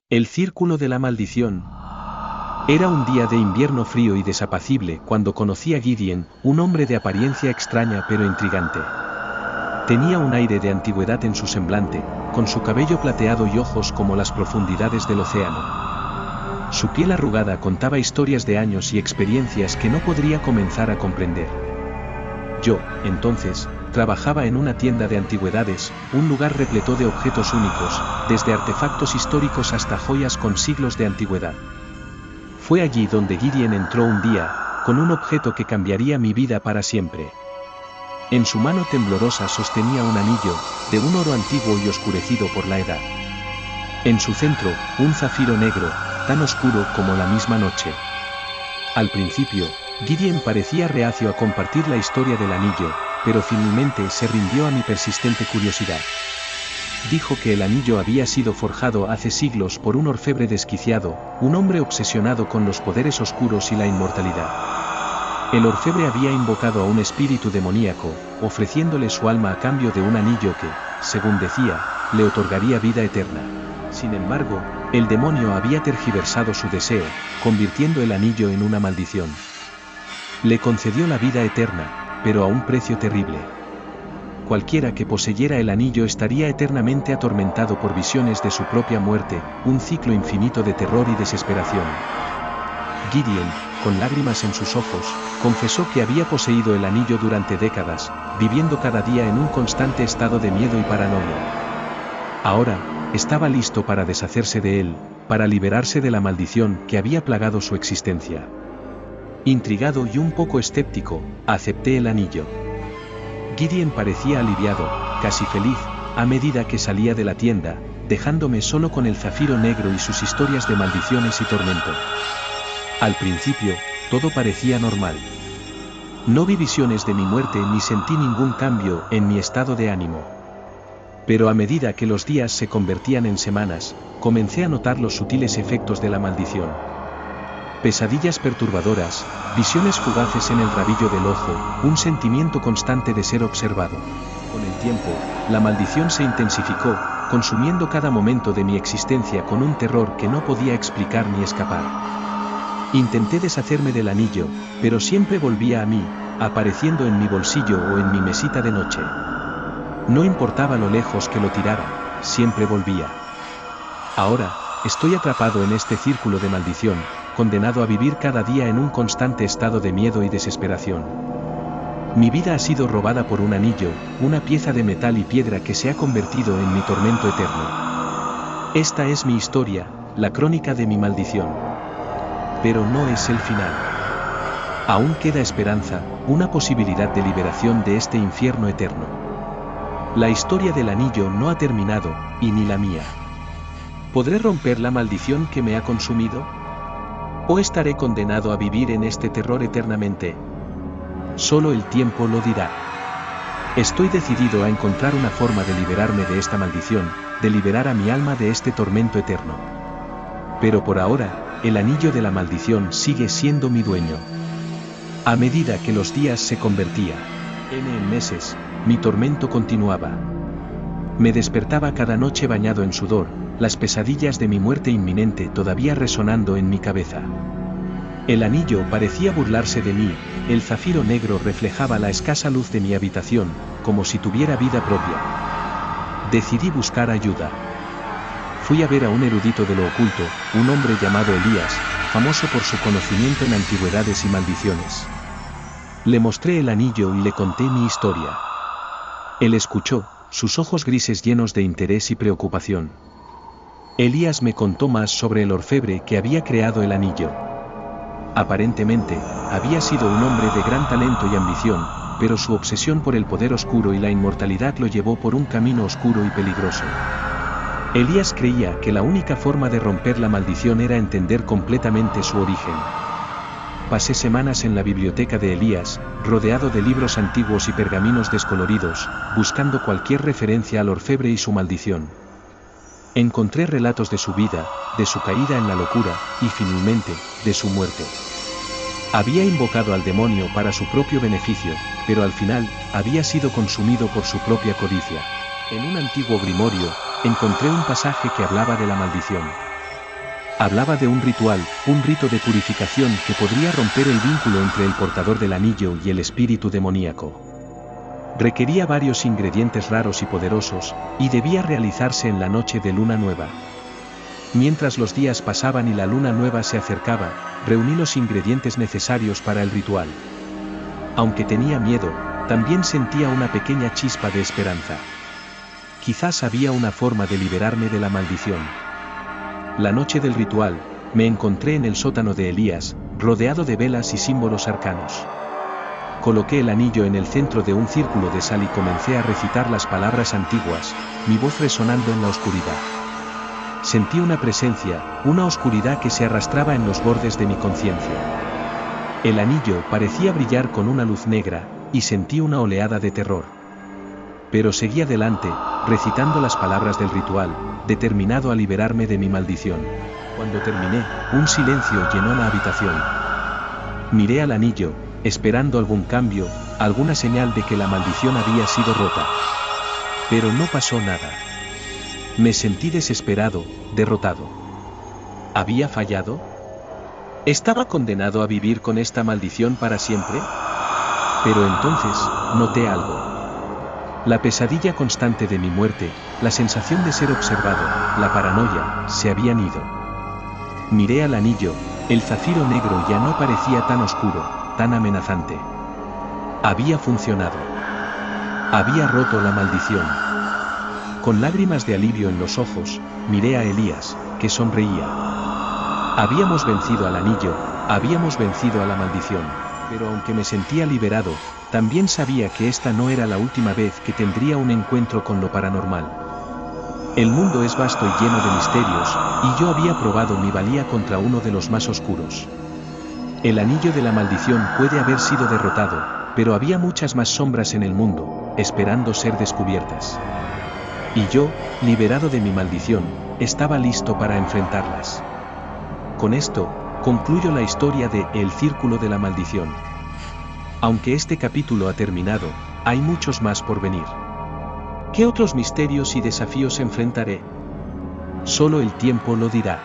El círculo de la maldición. Era un día de invierno frío y desapacible cuando conocí a Gideon, un hombre de apariencia extraña pero intrigante. Tenía un aire de antigüedad en su semblante, con su cabello plateado y ojos como las profundidades del océano. Su piel arrugada contaba historias de años y experiencias que no podría comenzar a comprender. Yo, entonces, trabajaba en una tienda de antigüedades, un lugar repleto de objetos únicos, desde artefactos históricos hasta joyas con siglos de antigüedad. Fue allí donde Gideon entró un día, con un objeto que cambiaría mi vida para siempre. En su mano temblorosa sostenía un anillo, de un oro antiguo y oscurecido por la edad. En su centro, un zafiro negro, tan oscuro como la misma noche. Al principio, Gideon parecía reacio a compartir la historia del anillo, pero finalmente se rindió a mi persistente curiosidad. Dijo que el anillo había sido forjado hace siglos por un orfebre desquiciado, un hombre obsesionado con los poderes oscuros y la inmortalidad. El orfebre había invocado a un espíritu demoníaco, ofreciéndole su alma a cambio de un anillo que, según decía, le otorgaría vida eterna. Sin embargo, el demonio había tergiversado su deseo, convirtiendo el anillo en una maldición. Le concedió la vida eterna, pero a un precio terrible. Cualquiera que poseyera el anillo estaría eternamente atormentado por visiones de su propia muerte, un ciclo infinito de terror y desesperación. Gideon, con lágrimas en sus ojos, confesó que había poseído el anillo durante décadas, viviendo cada día en un constante estado de miedo y paranoia. Ahora, estaba listo para deshacerse de él, para liberarse de la maldición que había plagado su existencia. Intrigado y un poco escéptico, acepté el anillo. Gideon parecía aliviado, casi feliz, a medida que salía de la tienda, dejándome solo con el zafiro negro y sus historias de maldiciones y tormento. Al principio, todo parecía normal. No vi visiones de mi muerte ni sentí ningún cambio en mi estado de ánimo. Pero a medida que los días se convertían en semanas, comencé a notar los sutiles efectos de la maldición. Pesadillas perturbadoras, visiones fugaces en el rabillo del ojo, un sentimiento constante de ser observado. Con el tiempo, la maldición se intensificó, consumiendo cada momento de mi existencia con un terror que no podía explicar ni escapar. Intenté deshacerme del anillo, pero siempre volvía a mí, apareciendo en mi bolsillo o en mi mesita de noche. No importaba lo lejos que lo tirara, siempre volvía. Ahora, estoy atrapado en este círculo de maldición, condenado a vivir cada día en un constante estado de miedo y desesperación. Mi vida ha sido robada por un anillo, una pieza de metal y piedra que se ha convertido en mi tormento eterno. Esta es mi historia, la crónica de mi maldición. Pero no es el final. Aún queda esperanza, una posibilidad de liberación de este infierno eterno. La historia del anillo no ha terminado, y ni la mía. ¿Podré romper la maldición que me ha consumido? ¿O estaré condenado a vivir en este terror eternamente? Solo el tiempo lo dirá. Estoy decidido a encontrar una forma de liberarme de esta maldición, de liberar a mi alma de este tormento eterno. Pero por ahora, el anillo de la maldición sigue siendo mi dueño. A medida que los días se convertían en meses, mi tormento continuaba. Me despertaba cada noche bañado en sudor, las pesadillas de mi muerte inminente todavía resonando en mi cabeza. El anillo parecía burlarse de mí, el zafiro negro reflejaba la escasa luz de mi habitación, como si tuviera vida propia. Decidí buscar ayuda. Fui a ver a un erudito de lo oculto, un hombre llamado Elías, famoso por su conocimiento en antigüedades y maldiciones. Le mostré el anillo y le conté mi historia. Él escuchó, sus ojos grises llenos de interés y preocupación. Elías me contó más sobre el orfebre que había creado el anillo. Aparentemente, había sido un hombre de gran talento y ambición, pero su obsesión por el poder oscuro y la inmortalidad lo llevó por un camino oscuro y peligroso. Elías creía que la única forma de romper la maldición era entender completamente su origen. Pasé semanas en la biblioteca de Elías, rodeado de libros antiguos y pergaminos descoloridos, buscando cualquier referencia al orfebre y su maldición. Encontré relatos de su vida, de su caída en la locura, y finalmente, de su muerte. Había invocado al demonio para su propio beneficio, pero al final, había sido consumido por su propia codicia. En un antiguo grimorio, encontré un pasaje que hablaba de la maldición. Hablaba de un ritual, un rito de purificación que podría romper el vínculo entre el portador del anillo y el espíritu demoníaco. Requería varios ingredientes raros y poderosos, y debía realizarse en la noche de luna nueva. Mientras los días pasaban y la luna nueva se acercaba, reuní los ingredientes necesarios para el ritual. Aunque tenía miedo, también sentía una pequeña chispa de esperanza. Quizás había una forma de liberarme de la maldición. La noche del ritual, me encontré en el sótano de Elías, rodeado de velas y símbolos arcanos. Coloqué el anillo en el centro de un círculo de sal y comencé a recitar las palabras antiguas, mi voz resonando en la oscuridad. Sentí una presencia, una oscuridad que se arrastraba en los bordes de mi conciencia. El anillo parecía brillar con una luz negra, y sentí una oleada de terror. Pero seguí adelante, recitando las palabras del ritual, determinado a liberarme de mi maldición. Cuando terminé, un silencio llenó la habitación. Miré al anillo, esperando algún cambio, alguna señal de que la maldición había sido rota. Pero no pasó nada. Me sentí desesperado, derrotado. ¿Había fallado? ¿Estaba condenado a vivir con esta maldición para siempre? Pero entonces, noté algo. La pesadilla constante de mi muerte, la sensación de ser observado, la paranoia, se habían ido. Miré al anillo, el zafiro negro ya no parecía tan oscuro, tan amenazante. Había funcionado. Había roto la maldición. Con lágrimas de alivio en los ojos, miré a Elías, que sonreía. Habíamos vencido al anillo, habíamos vencido a la maldición. Pero aunque me sentía liberado, también sabía que esta no era la última vez que tendría un encuentro con lo paranormal. El mundo es vasto y lleno de misterios, y yo había probado mi valía contra uno de los más oscuros. El anillo de la maldición puede haber sido derrotado, pero había muchas más sombras en el mundo, esperando ser descubiertas. Y yo, liberado de mi maldición, estaba listo para enfrentarlas. Con esto, concluyo la historia de El Círculo de la Maldición. Aunque este capítulo ha terminado, hay muchos más por venir. ¿Qué otros misterios y desafíos enfrentaré? Solo el tiempo lo dirá.